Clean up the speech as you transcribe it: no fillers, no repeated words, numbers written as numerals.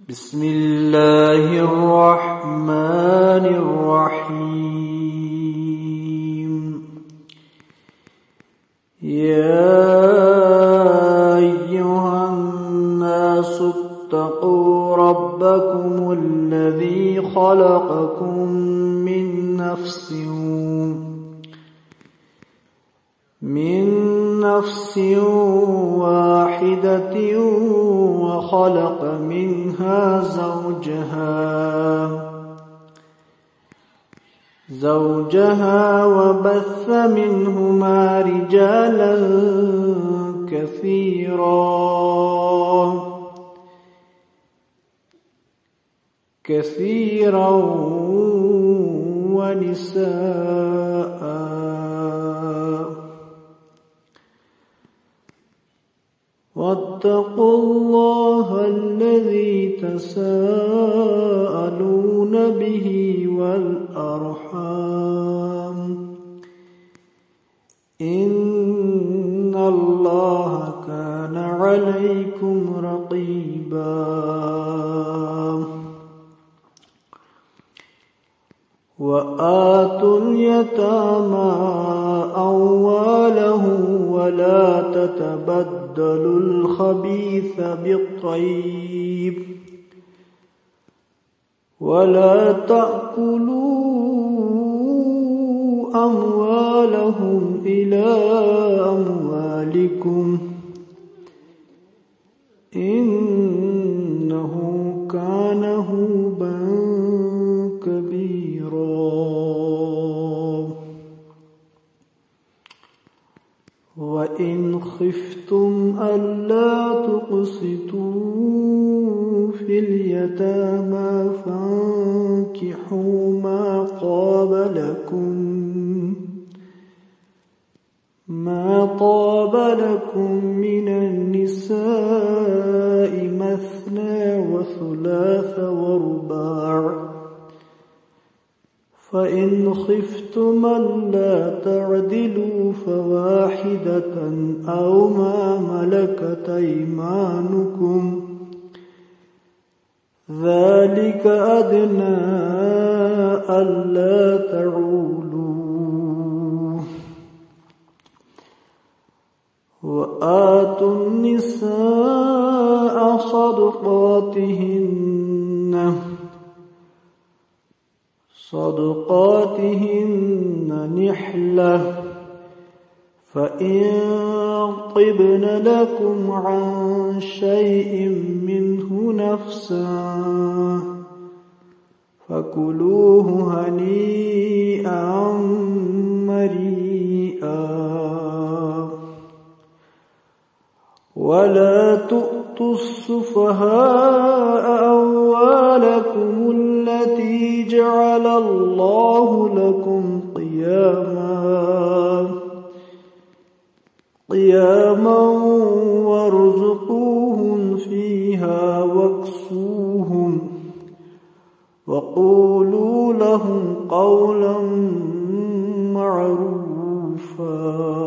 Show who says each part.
Speaker 1: بسم الله الرحمن الرحيم. يا أيها الناس اتقوا ربكم الذي خلقكم من نفس واحدة وخلق منها زوجها وبث منهما رجالا كثيرا ونساء. واتقوا الله الذي تساءلون به والأرحام إن الله كان عليكم رقيبا. وآتوا اليتامى أموالهم ولا تتبدلوا الخبيث بالطيب ولا تأكلوا أموالهم إلى أموالكم إنه كان هوبا كبيرا. وإن خفتم ألا تقسطوا في اليتامى فانكحوا ما طاب لكم من النساء مثنى وثلاث ورباع. فإن خفتم ألا تعدلوا فواحدة أو ما ملكت أيمانكم ذلك أدنى ألا تعولوا. وآتوا النساء صدقاتهن نحلة فإن طبن لكم عن شيء منه نفسا فكلوه هنيئا مريئا. ولا تؤتوا السفهاء أموالكم التي جعل الله لكم قياما وارزقوهم فيها واكسوهم وقولوا لهم قولا معروفا.